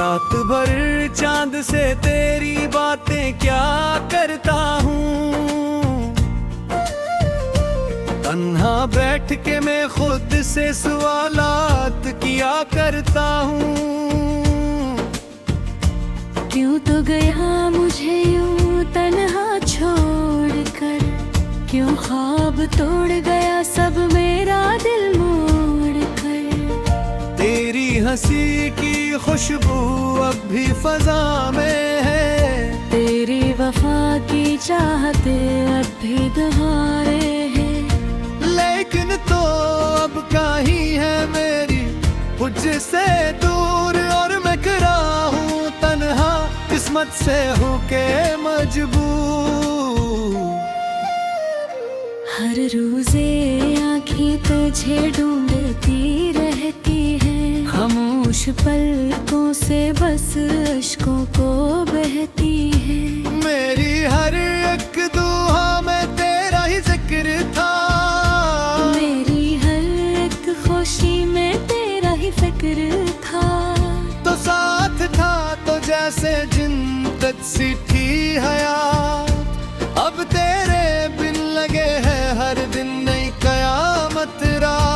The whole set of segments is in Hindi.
रात भर चांद से तेरी बातें क्या करता हूँ। तन्हा बैठ के मैं खुद से सवालात किया करता हूँ। क्यों तो गया मुझे यूं तन्हा छोड़कर, क्यों ख्वाब तोड़ गया सब मेरा दिल मोड़ कर। तेरी हंसी की खुशबू अब भी फजा में है, तेरी वफा की चाहते अब भी दुहारे हैं। लेकिन तो अब कहीं है मेरी मुझसे दूर, और मैं खड़ा हूँ तन्हा किस्मत से होके मजबूर। हर रोजे आँखें तुझे ढूंढती रहती है, खामोश पलकों से बस अश्कों को बहती है। मेरी हर एक दुआ में तेरा ही जिक्र था, मेरी हर एक खुशी में तेरा ही फिक्र था। तो साथ था तो जैसे जिन्नत सी थी हयात, अब तेरे बिन लगे है हर दिन नई कयामत रात।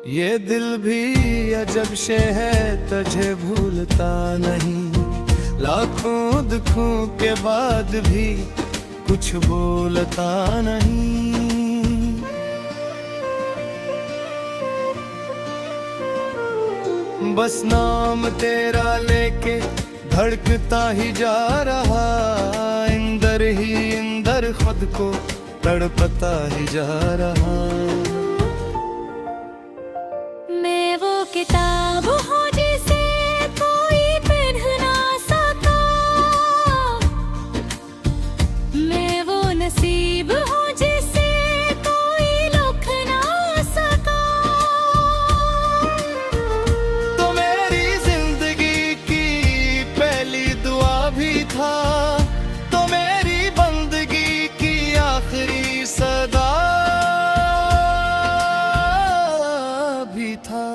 ये दिल भी अजब शे है तुझे भूलता नहीं, लाखों दुखों के बाद भी कुछ बोलता नहीं। बस नाम तेरा लेके धड़कता ही जा रहा, इंदर ही इंदर खुद को तड़पता ही जा रहा। मैं वो किताब हूँ जिसे कोई पढ़ ना सका, मैं वो नसीब हूँ जिसे कोई लिख ना सका। तो मेरी जिंदगी की पहली दुआ भी था, तो मेरी बंदगी की आखिरी सदा भी था।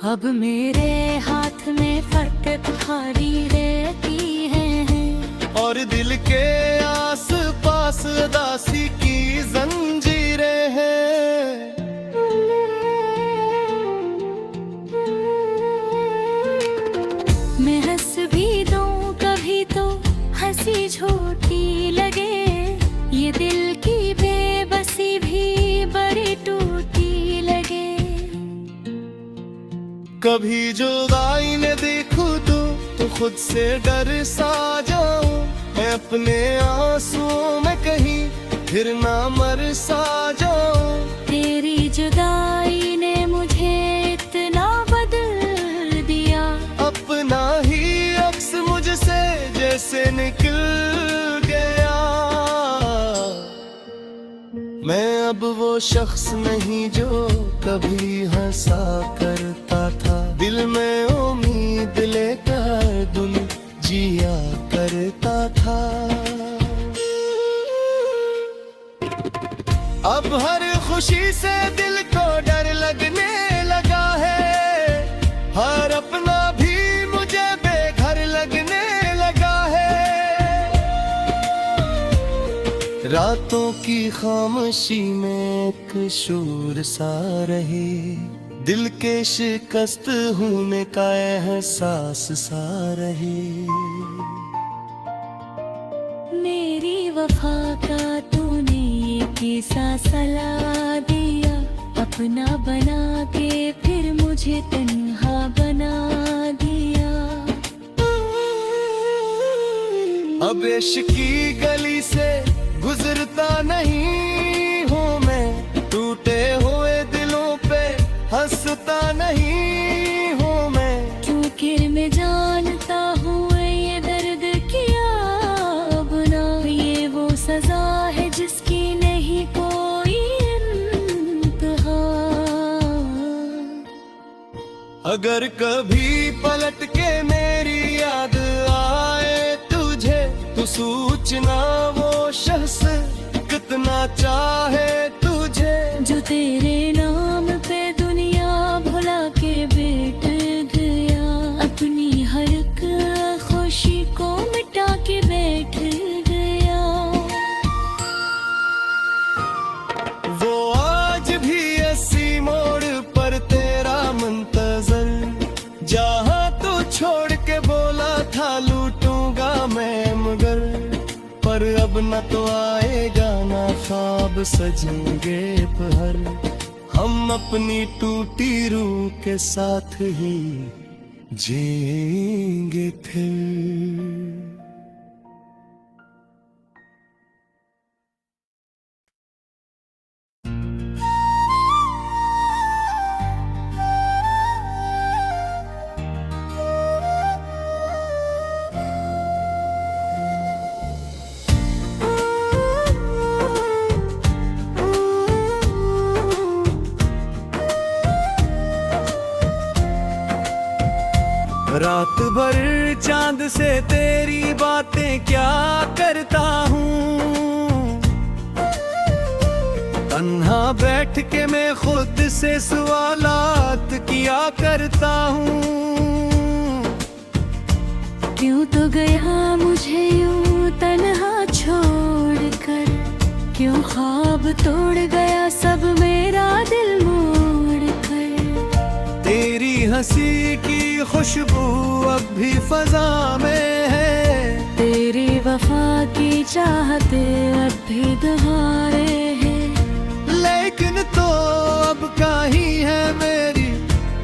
अब मेरे हाथ में फटक भारी रहती है, और दिल के आस पास दासी की जंजीरें हैं। मैं हंस भी दूं कभी तो हंसी झूठी लगे, ये दिल की बेबसी भी बड़ी टूटी लगे। कभी जो आईने देखूं तो खुद से डर सा जाऊं, मैं अपने आंसुओं में कहीं फिर ना मर सा जाऊं। तेरी जुदाई ने मुझे इतना बदल दिया, अपना ही अक्स मुझसे जैसे निकल गया। मैं अब वो शख्स नहीं जो कभी हंसा करता था, दिल में उम्मीद लेकर दुन जिया करता था। अब हर खुशी से दिल को डर लगने लगा है, हर अपना भी मुझे बेघर लगने लगा है। रातों की खामोशी में एक शोर सा रहे, दिल के शिकस्त होने का एहसास सा रहे। मेरी वफा का तूने ये किस्सा सला दिया, अपना बना के फिर मुझे तन्हा बना दिया। अब इश्क की गली से गुजरता नहीं हूँ मैं, टूटे हुए दिलों पे हंसता नहीं हूँ मैं। क्योंकि मैं जानता हूँ ये दर्द किया अपना, ये वो सजा है जिसकी नहीं कोई इंतहा। अगर कभी पलट के मेरी याद आए तुझे, तो सोचना वो शख्स कितना चाहे तुझे, जो तेरे नाम पे दुनिया पर अब न तो आएगा ना ख्वाब सजेंगे पहर, हम अपनी टूटी रूह के साथ ही जिएंगे फिर। रात भर चांद से तेरी बातें क्या करता हूँ, तन्हा बैठ के मैं खुद से सवालात किया करता हूँ। क्यों तो गया मुझे यूं तन्हा छोड़कर, क्यों ख्वाब तोड़ गया सब मेरा दिल मोड़ कर। तेरी हंसी की खुशबू अब भी फजा में है, तेरी वफा की चाहते अब भी दुहारे हैं। लेकिन तो अब कहीं है मेरी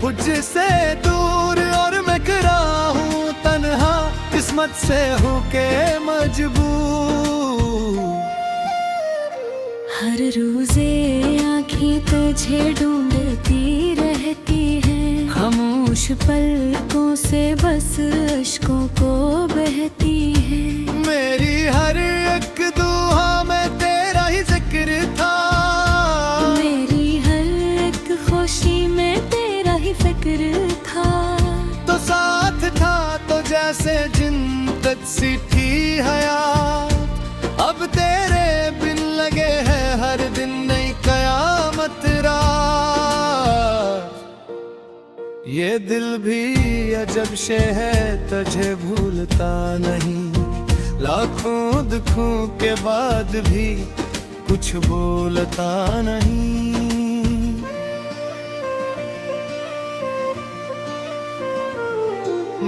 मुझसे दूर, और मैं खड़ा हूँ तन्हा किस्मत से होके मजबूर। हर रोजे आँखें तुझे ढूंढती रहती है, खामोश पलकों से बस अश्कों को बहती है। मेरी हर एक दुआ में तेरा ही जिक्र था, मेरी हर एक खुशी में तेरा ही फिक्र था। तो साथ था तो जैसे जिंदत सी थी हयात, अब तेरे बिन लगे है हर दिन नई कयामत रात। ये दिल भी अजब शे है तुझे भूलता नहीं, लाखों दुखों के बाद भी कुछ बोलता नहीं।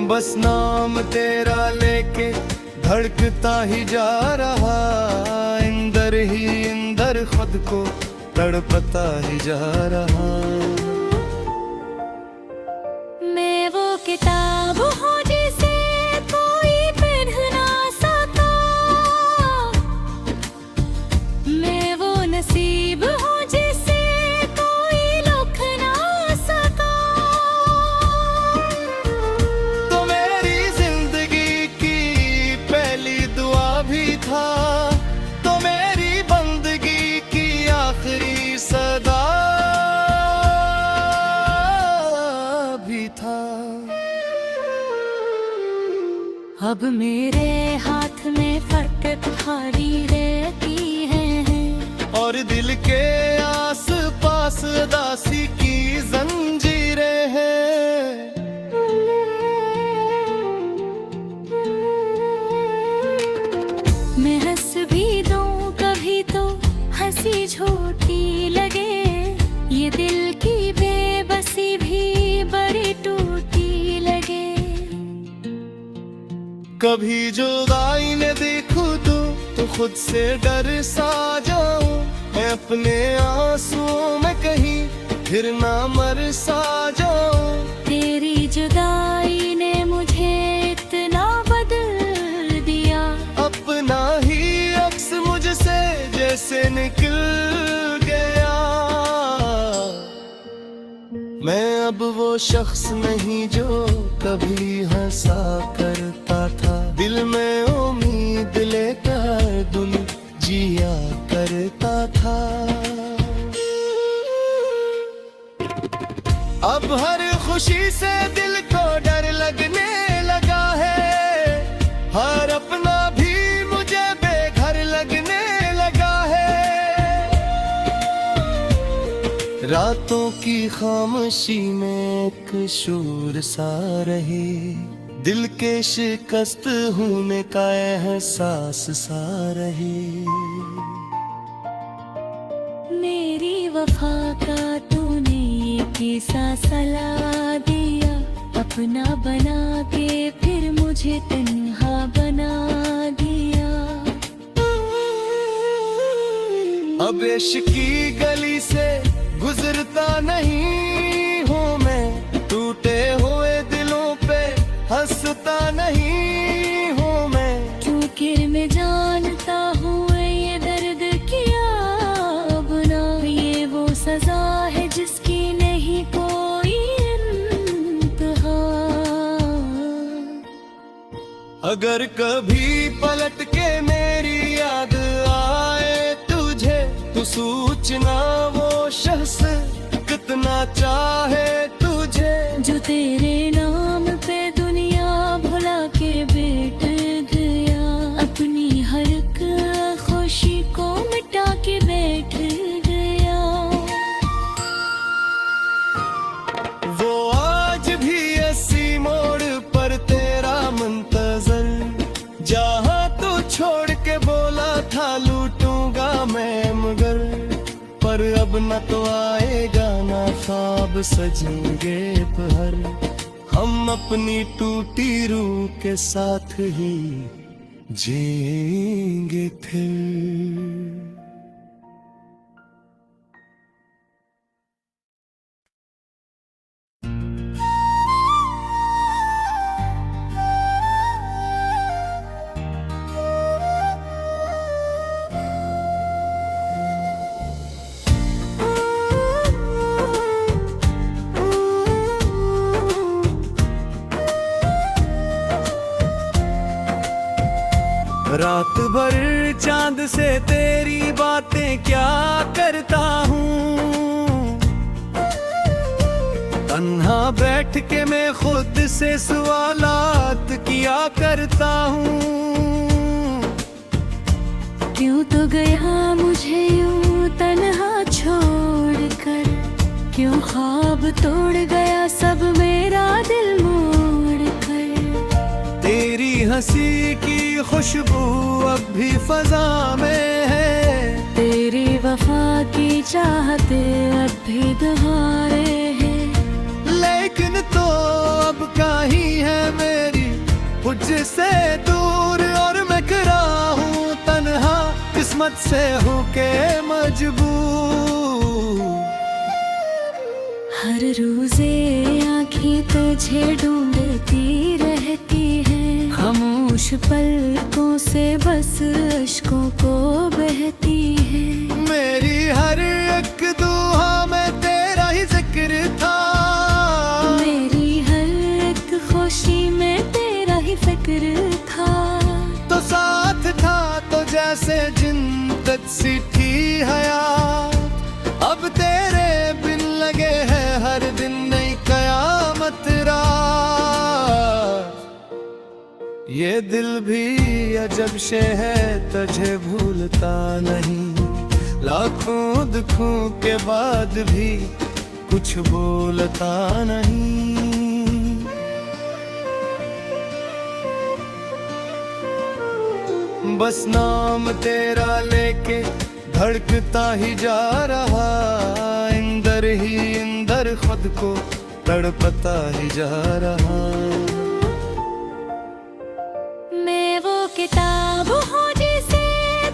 बस नाम तेरा लेके धड़कता ही जा रहा, इंदर ही इंदर खुद को तड़पता ही जा रहा। मैं वो किताब हूँ जिसे कोई पढ़ ना सका, मैं वो नसीब हूँ जिसे कोई लिख ना सका। तो मेरी जिंदगी की पहली दुआ भी था, तो मेरी बंदगी की आखिरी सदा भी था। अब मेरे हाथ में फटक भारी रहती है, और दिल के आस पास दासी की जंजीरें हैं। मैं हंस भी दूं कभी तो हंसी झूठी लगे, ये दिल की बेबसी भी बड़ी टूटी लगे। कभी जो आईने देखूं तो खुद से डर सा जाऊं, मैं अपने आंसुओं में कहीं फिर ना मर सा जाऊं। तेरी जुदाई ने मुझे इतना बदल दिया, अपना ही अक्स मुझसे जैसे निकल गया। मैं अब वो शख्स नहीं जो कभी हंसा करता था, दिल में उम्मीद लेकर दिल जिया करता था। अब हर खुशी से दिल को डर लगने लगा है, हर अपना भी मुझे बेघर लगने लगा है। रातों की खामोशी में एक शोर सा रहे, दिल के शिकस्त होने का एहसास सा रहे। मेरी वफा का तूने ये किस्सा सला दिया, अपना बना के फिर मुझे तन्हा बना दिया। देश की गली से गुजरता नहीं हूँ मैं, टूटे हुए दिलों पे हंसता नहीं हूँ मैं, क्योंकि मैं जानता हूँ ये दर्द किया अब ना, ये वो सजा है जिसकी नहीं कोई इंतहा। अगर कभी पलट के मेरी याद आए तुझे, तो सोचना वो शख्स कितना चाहे तुझे, जो तेरे नाम पे दुनिया भुला के बैठ गया, अपनी हर एक खुशी को मिटा के बैठ गया। वो आज भी इसी मोड़ पर तेरा मुंतजर, जहाँ तू छोड़ के बोला था लूटूंगा मैं मगर, पर अब न तो आएगा ना ख्वाब सजेंगे पहर, हम अपनी टूटी रूह के साथ ही जिएंगे फिर। रात भर चांद से तेरी बातें क्या करता हूँ, तन्हा बैठ के मैं खुद से सवालात किया करता हूँ। क्यों तो गया मुझे यूं तन्हा छोड़ कर, क्यों ख्वाब तोड़ गया सब मेरा दिल मोड़ कर। तेरी हंसी की खुशबू अब भी फजा में है, तेरी वफा की चाहते अब भी दुहारे हैं, लेकिन तो अब कहीं है मेरी मुझसे दूर, और मैं खड़ा हूँ तन्हा किस्मत से होके मजबूर। हर रोजे आँखें तुझे ढूंढती रहती है, खामोश पलकों से बस अश्कों को बहती है। मेरी हर एक दुआ में तेरा ही जिक्र था, मेरी हर एक खुशी में तेरा ही फिक्र था, तो साथ था तो जैसे जिंदत सी थी हयात, अब तेरे बिन लगे है हर दिन नई कयामत रात। ये दिल भी अजब शे है तुझे भूलता नहीं, लाखों दुखों के बाद भी कुछ बोलता नहीं। बस नाम तेरा लेके धड़कता ही जा रहा, इंदर ही इंदर खुद को तड़पता ही जा रहा। मैं वो किताब हूँ जिसे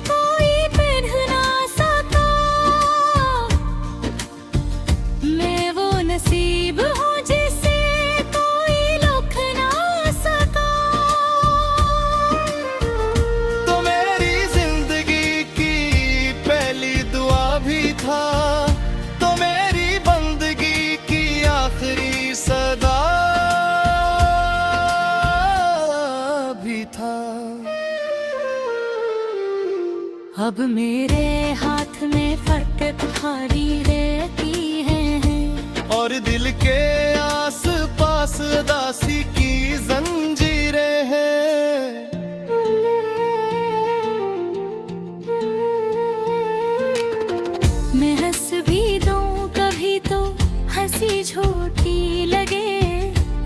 कोई पढ़ ना सका, मैं वो नसीब हूँ जिसे कोई लिख ना सका। तो मेरी जिंदगी की पहली दुआ भी था, तो मेरी बंदगी की आखिरी सदा भी था। अब मेरे हाथ में फटक भारी रहती है, और दिल के आस पास दासी की जंजीरें हैं। मैं हंस भी दूं कभी तो हंसी झूठी लगे,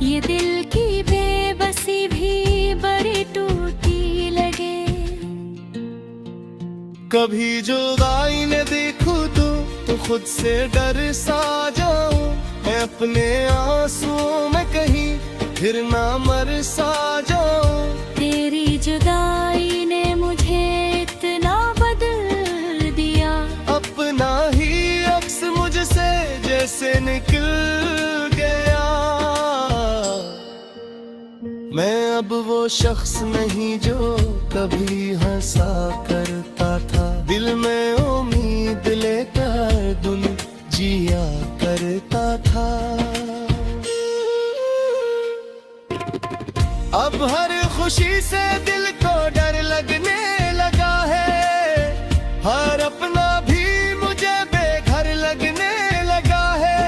ये दिल की बेबसी भी बड़ी टूटी लगे। कभी जुदाई ने देखूं तो खुद से डर सा जाऊं, मैं अपने आंसुओं में कहीं फिर ना मर सा जाऊं। तेरी जुदाई ने मुझे इतना बदल दिया, अपने शख्स नहीं जो कभी हंसा करता था, दिल में उम्मीद लेकर दिल जिया करता था। अब हर खुशी से दिल को डर लगने लगा है, हर अपना भी मुझे बेघर लगने लगा है।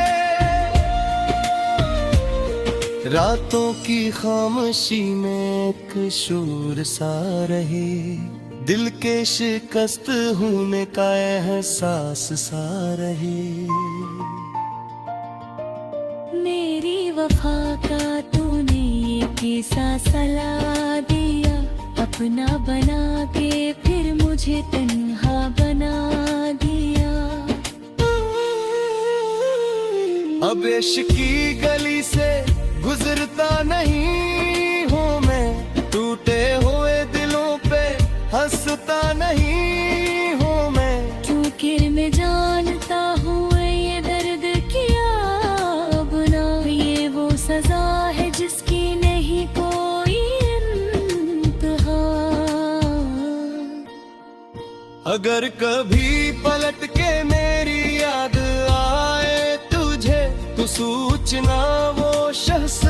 रातों की खामोशी में एक शोर सा रहे, दिल के शिकस्त होने का एहसास सा रहे। मेरी वफा का तूने ये किस्सा सला दिया, अपना बना के फिर मुझे तन्हा बना दिया। अब इश्क की गली से गुजरता नहीं हूँ मैं, टूटे हुए दिलों पे हंसता नहीं हूँ मैं। क्योंकि मैं जानता हूँ ये दर्द किया अब ना, ये वो सजा है जिसकी नहीं कोई इंतहा। अगर कभी पलट के मेरी याद आए तुझे, तो सोचना वो शख्स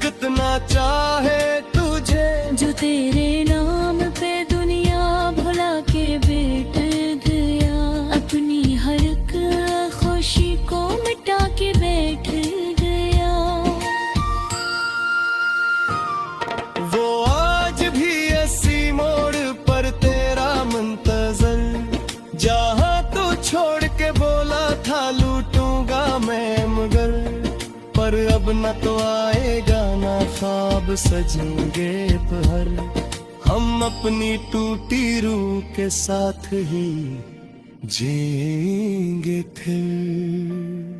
कितना चाहे तुझे। जो तेरे नाम पे दुनिया भुला के बैठ गया, अपनी हर एक खुशी को मिटा के बैठ गया। वो आज भी अस्सी मोड़ पर तेरा मुंतजर, जहाँ तू छोड़ के बोला था लूटूंगा मैं मगर। पर अब न तो आएगा ना ख्वाब सजेंगे पहर, हम अपनी टूटी रूह के साथ ही जिएंगे फिर।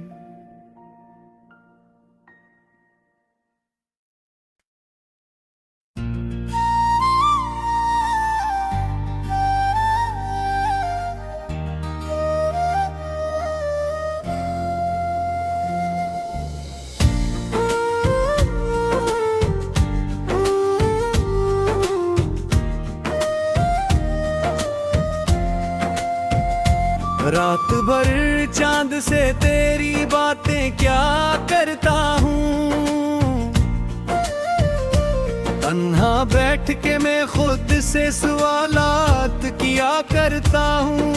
रात भर चांद से तेरी बातें क्या करता हूँ, तन्हा बैठ के मैं खुद से सवालात किया करता हूँ।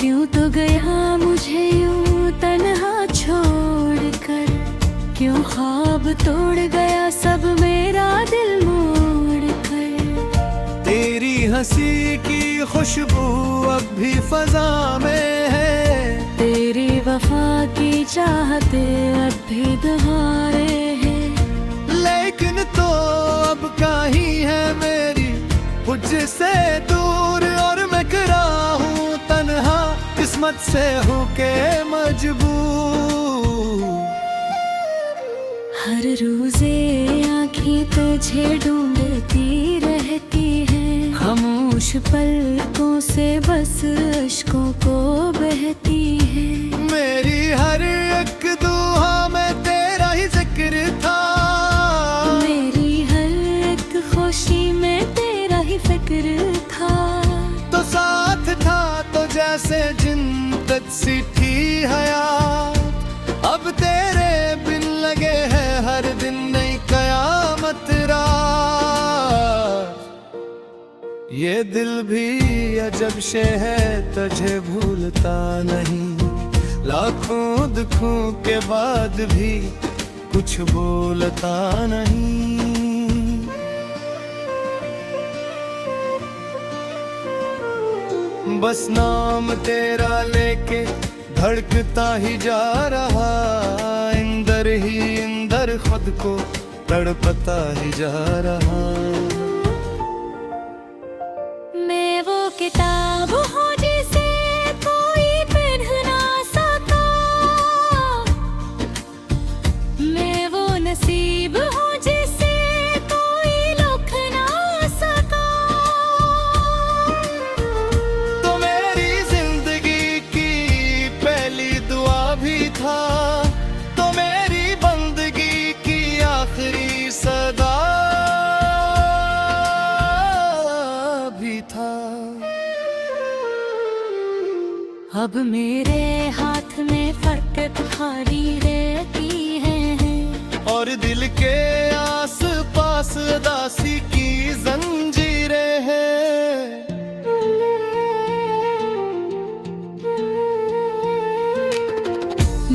क्यों तो गया मुझे यूं तन्हा छोड़ कर, क्यों ख्वाब तोड़ गया सब मेरा दिल मोड़ कर। तेरी हंसी की खुशबू अब भी फजा में है, तेरी वफा की चाहते अब भी दुहारे हैं। लेकिन तो अब कहीं है मेरी मुझसे दूर, और मैं खड़ा हूँ तन्हा किस्मत से होके मजबूर। हर रोजे आँखें तुझे ढूंढती रहती है, खामोश पलकों से बस अश्कों को बहती है। मेरी हर एक दुआ में तेरा ही जिक्र था, मेरी हर एक खुशी में तेरा ही फिक्र था। तो साथ था तो जैसे जिन्नत सी थी हयात, अब तेरे बिन लगे है हर दिन नई कयामत रात। ये दिल भी अजब शे है तुझे भूलता नहीं, लाखों दुखों के बाद भी कुछ बोलता नहीं। बस नाम तेरा लेके धड़कता ही जा रहा, इंदर ही इंदर खुद को तड़पता ही जा रहा। मैं वो किताब हूँ जिसे कोई पढ़ ना सका, मैं वो नसीब हूँ जिसे कोई लिख ना सका। तो मेरी जिंदगी की पहली दुआ भी था, तो मेरी बंदगी की आखिरी अब मेरे हाथ में फकत तुम्हारी रहती है, और दिल के आस पास उदासी की जंजीरें हैं।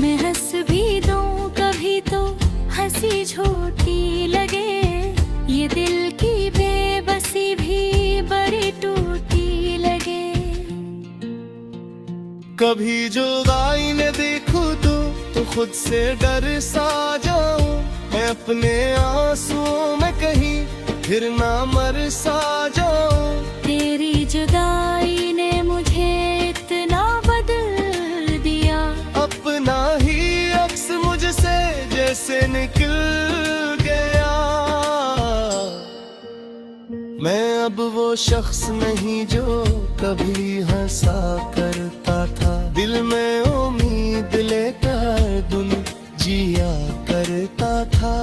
मैं हंस भी दूं कभी तो हंसी झूठी लगे, ये दिल की बेबसी भी बड़ी टूटी लगे। कभी जो आईने देखूं तो खुद से डर सा जाऊं, मैं अपने आंसुओं में कहीं फिर ना मर सा जाऊं। तेरी जुदाई ने मुझे इतना बदल दिया, अपना ही अक्स मुझसे जैसे निकल गया। मैं अब वो शख्स नहीं जो कभी हंसा करता था, दिल में उम्मीद लेकर दिन जिया करता था।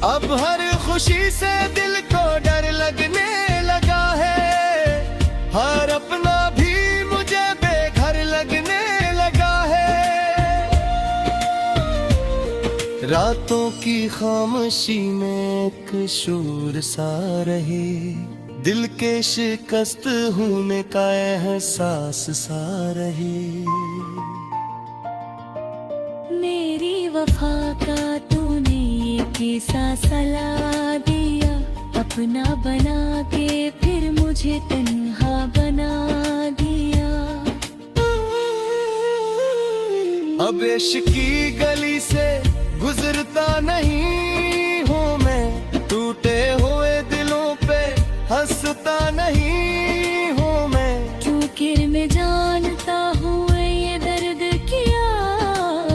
अब हर खुशी से दिल को डर लगने लगा है, हर अपना भी मुझे बेघर लगने लगा है। रातों की खामोशी में एक शोर सा रहे, दिल के शिकस्त होने का एहसास सा रहे। मेरी वफा का तूने ये किस्सा सला दिया, अपना बना के फिर मुझे तन्हा बना दिया। अब इश्क की गली से गुजरता नहीं हूँ मैं, टूटे हुए दिलों पे हंसता नहीं हूँ मैं। क्योंकि मैं जानता हूँ ये दर्द किया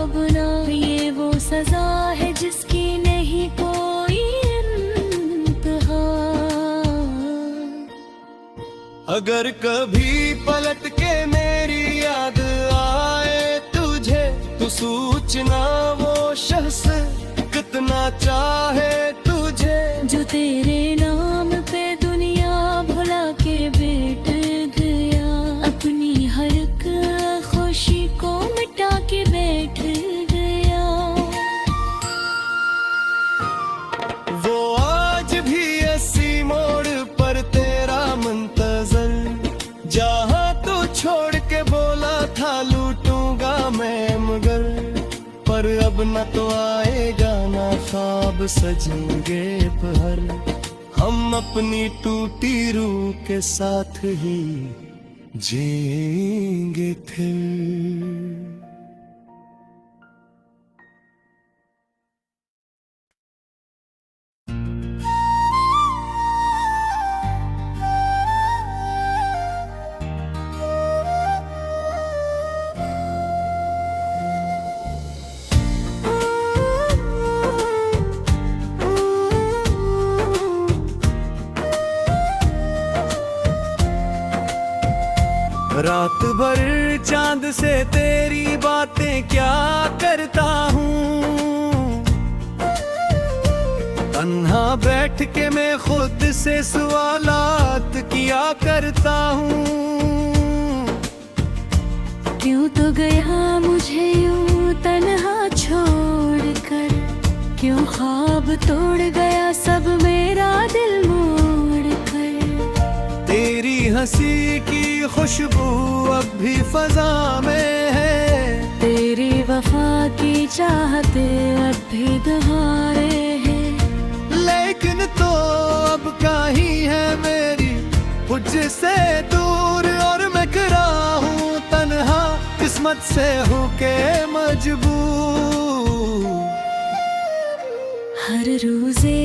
अब ना, ये वो सजा है जिसकी नहीं कोई इंतहा। अगर कभी पलट के मेरी याद आए तुझे, तो सोचना वो शख्स कितना चाहे तुझे, जो तेरे नाम पे दुनिया भुला के बैठ गया, अपनी हर एक खुशी को मिटा के बैठ गया। वो आज भी ऐसी मोड़ पर तेरा मुंतजर, जहाँ तू छोड़ के बोला था लूटूंगा मैं मगर, पर अब न तो आएगा ना ख्वाब सजेंगे पहर, हम अपनी टूटी रूह के साथ ही जिएंगे फिर। रात भर चांद से तेरी बातें क्या करता हूँ, तन्हा बैठ के मैं खुद से सवालात किया करता हूँ। क्यों तो गया मुझे यूं तन्हा छोड़ कर, क्यों ख्वाब तोड़ गया सब मेरा दिल मोड़ कर। तेरी हंसी की खुशबू अब भी फजा में है, तेरी वफा की चाहते अब भी दुहारे हैं। लेकिन तो अब कहीं है मेरी मुझसे दूर, और मैं खड़ा हूँ तन्हा किस्मत से होके मजबूर। हर रोजे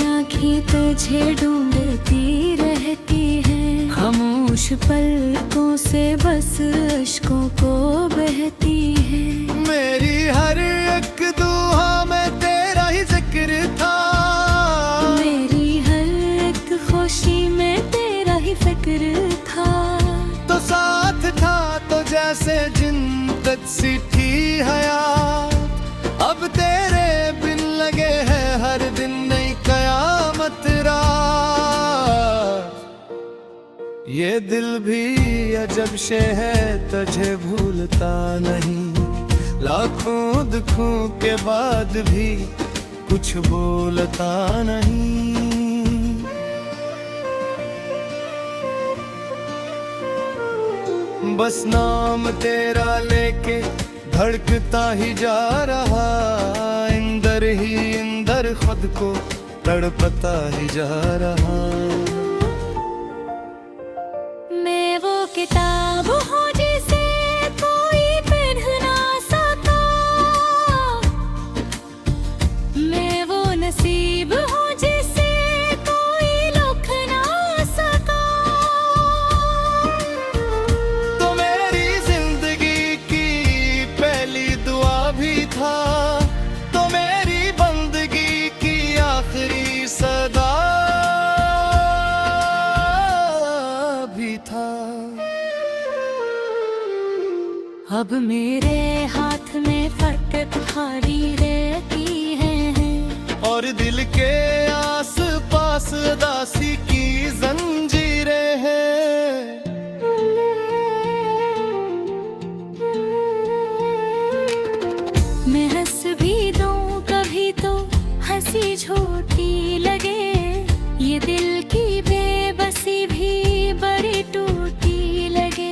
आँखें तुझे ढूंढती रहती है, खामोश पलकों से बस अश्कों को बहती है। मेरी हर एक दुआ में तेरा ही जिक्र था, मेरी हर एक खुशी में तेरा ही फिक्र था। तो साथ था तो जैसे जिन्नत सी थी हयात, अब तेरे बिन लगे है हर दिन नई कयामत रात। ये दिल भी अजब शे है, तुझे भूलता नहीं। लाखों दुखों के बाद भी कुछ बोलता नहीं। बस नाम तेरा लेके धड़कता ही जा रहा, इंदर ही इंदर खुद को तड़पता ही जा रहा। मैं वो किताब हूँ जिसे कोई पढ़ ना सका, मैं वो नसीब हूँ जिसे कोई लिख ना सका। तो मेरी जिंदगी की पहली दुआ भी था, तो मेरी बंदगी की आखिरी सदा भी था। अब मेरे हाथ में फटक भारी रहती है, और दिल के आस पास दासी की जंजीरें हैं। मैं हंस भी दूं कभी तो हंसी झूठी लगे, ये दिल की बेबसी भी बड़ी टूटी लगे।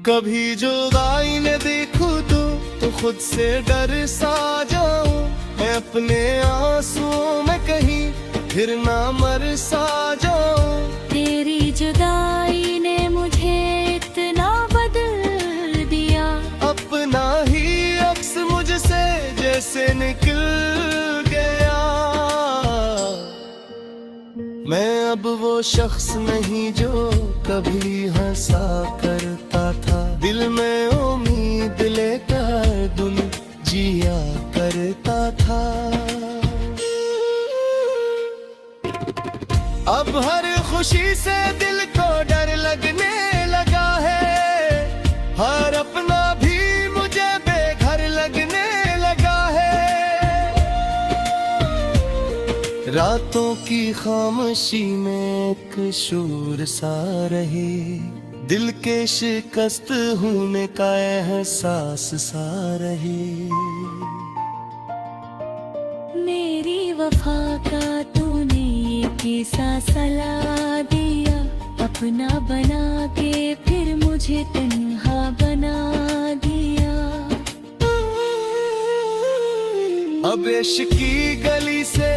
कभी जो आईने देखूं तो खुद से डर सा जाऊं, मैं अपने आंसुओं में कहीं फिर ना मर सा जाऊं। तेरी जुदाई ने मुझे इतना बदल दिया, अपना ही अक्स मुझसे जैसे निकल गया। मैं अब वो शख्स नहीं जो कभी हंसा करता था, दिल में उम्मीद लेकर दुन जिया करता था। अब हर खुशी से दिल को डर लगने लगा है, हर अपना भी मुझे बेघर लगने लगा है। रातों की खामोशी में एक शोर सा रहे, दिल के शिकस्त होने का एहसास सा रहे। मेरी वफा का तूने ये किस्सा सला दिया, अपना बना के फिर मुझे तन्हा बना दिया। अब इश्क की गली से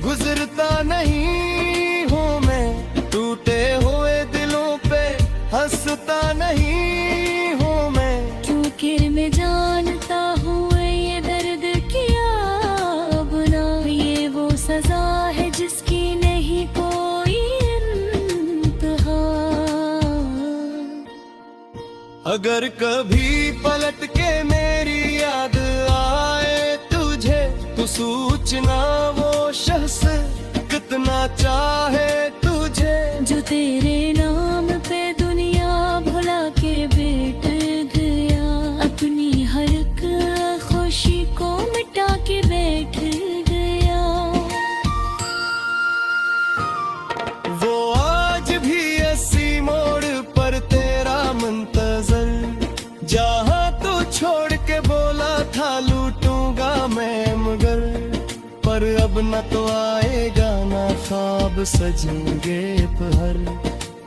गुजरता नहीं हूँ मैं, टूटे हुए दिलों पे हंसता नहीं हूँ मैं। क्योंकि मैं जानता हूँ ये दर्द किया बुना, ये वो सजा है जिसकी नहीं कोई इंतहा। अगर कभी पलट के मेरी याद आए तुझे, तो सोचना वो शख्स कितना चाहे तुझे। जो तेरे नाम पे दुनिया भुला के बैठ गया, अपनी हर एक खुशी को मिटा के बैठ गया। वो आज भी अस्सी मोड़ पर तेरा मुंतजर, जहाँ तू छोड़ के बोला था लूटूंगा मैं मगर। पर अब न तो आएगा ना ख्वाब सजेंगे पहर,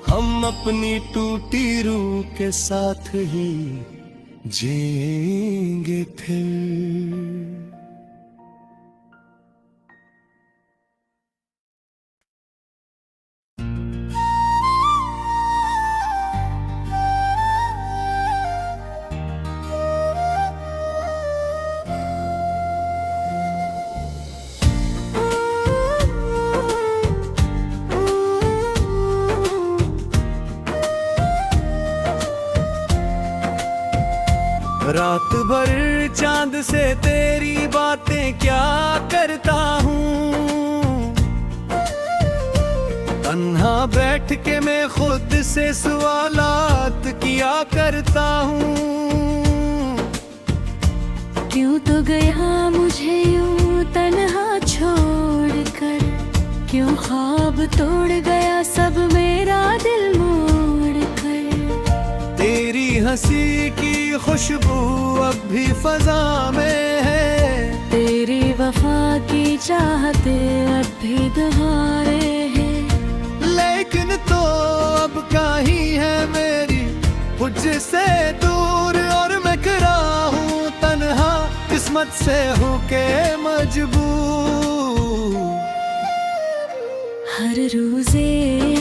हम अपनी टूटी रूह के साथ ही जिएंगे फिर। रात भर चांद से तेरी बातें क्या करता हूँ, तन्हा बैठ के मैं खुद से सवालात किया करता हूँ। क्यों तो गया मुझे यूं तन्हा छोड़कर, क्यों ख्वाब अब तोड़ गया सब मेरा दिल मोड़ कर। तेरी हंसी की खुशबू अब भी फजा में है, तेरी वफा की चाहते अब भी दुहारे हैं। लेकिन तो अब कहीं है मेरी मुझसे दूर, और मैं खड़ा हूँ तन्हा किस्मत से होके मजबूर। हर रोजे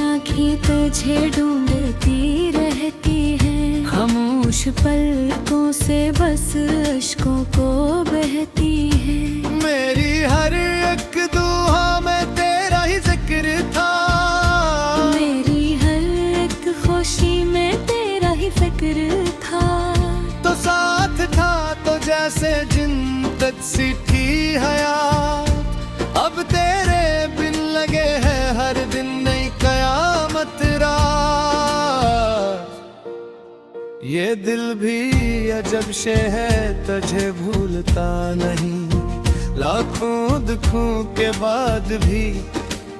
आँखें तुझे ढूंढती रहती है, खामोश पलकों से बस अश्कों को बहती है। मेरी हर एक दुआ में तेरा ही जिक्र था, मेरी हर एक खुशी में तेरा ही फिक्र था। तो साथ था तो जैसे जिन्नत सी थी हयात, अब तेरे बिन लगे है हर दिन नई कयामत रात। ये दिल भी अजब शे है तुझे भूलता नहीं, लाखों दुखों के बाद भी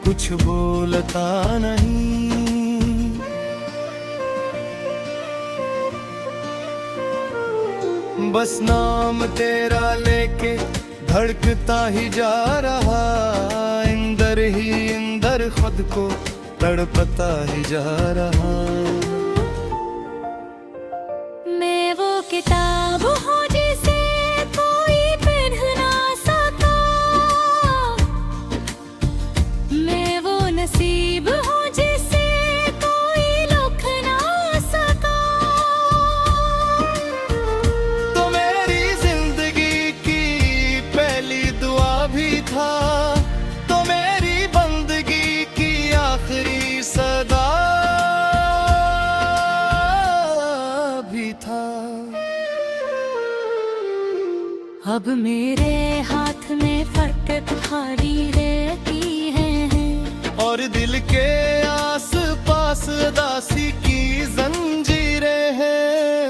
कुछ बोलता नहीं। बस नाम तेरा लेके धड़कता ही जा रहा, इंदर ही इंदर खुद को तड़पता ही जा रहा। मैं वो किताब हूँ जिसे कोई पढ़ ना सका, मैं वो नसीब हूँ जिसे कोई लिख ना सका। तो मेरी जिंदगी की पहली दुआ भी था, तो मेरी बंदगी की आखिरी सदा भी था। अब मेरे हाथ में फकत भारी रहती है, और दिल के आस पास दासी की जंजीरें हैं।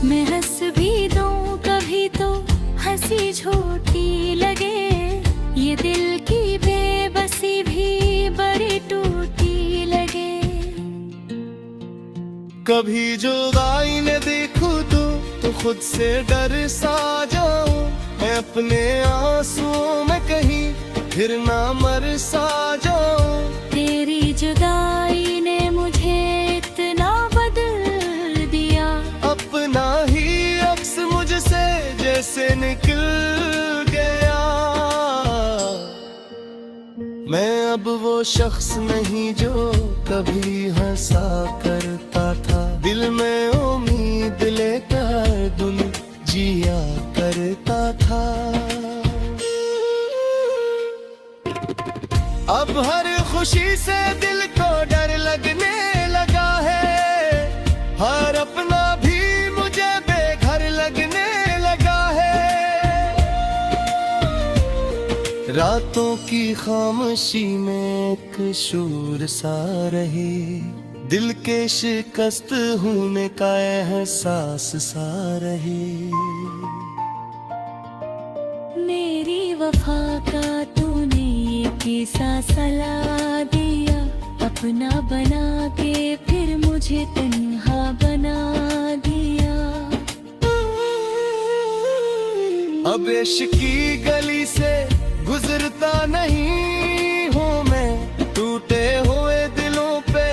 मैं हंस भी दूं कभी तो हंसी झूठी लगे, ये दिल की बेबसी भी बड़ी टूटी लगे। कभी जो आईने देखूं तो खुद से डर सा जाऊं, मैं अपने आंसुओं में कहीं फिर ना मर सा जाऊं। तेरी जुदाई ने मुझे इतना बदल दिया, अपना ही अक्स मुझसे जैसे निकल गया। मैं अब वो शख्स नहीं जो कभी हंसा करता था, दिल में उम्मीद लेकर दिन जिया करता था। अब हर खुशी से दिल को डर लगने लगा है, हर अपना भी मुझे बेघर लगने लगा है। रातों की खामोशी में एक शोर सा रहे, दिल के शिकस्त होने का एहसास सा रहे। मेरी वफा का तूने ये किस्सा सला दिया, अपना बना के फिर मुझे तन्हा बना दिया। अब इश्क की गली से गुजरता नहीं हूँ मैं, टूटे हुए दिलों पे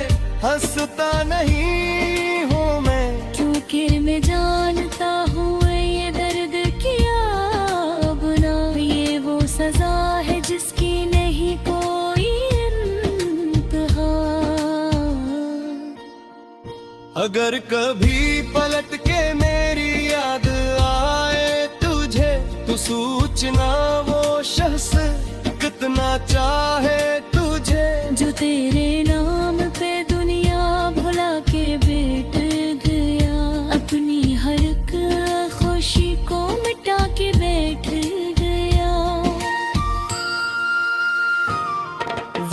हंसता नहीं हूँ मैं। क्योंकि मैं जानता हूँ ये दर्द किया गुना, ये वो सजा है जिसकी नहीं कोई इंतहा। अगर कभी पलट के मेरी याद आए तुझे, तो सोचना वो शख्स कितना चाहे तुझे, जो तेरे नाम पे दुनिया भुला के बैठ गया, अपनी हर एक खुशी को मिटा के बैठ गया।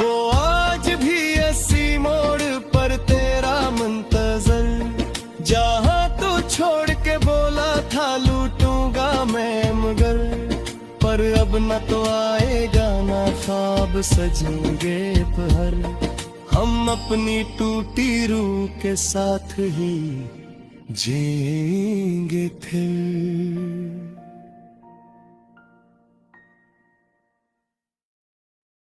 वो आज भी अस्सी मोड़ पर तेरा मुंतजर, जहाँ तू छोड़ के बोला था लूटूंगा मैं मगर। अब न तो आएगा ना ख्वाब सजेंगे पहर, हम अपनी टूटी रूह के साथ ही जिएंगे फिर।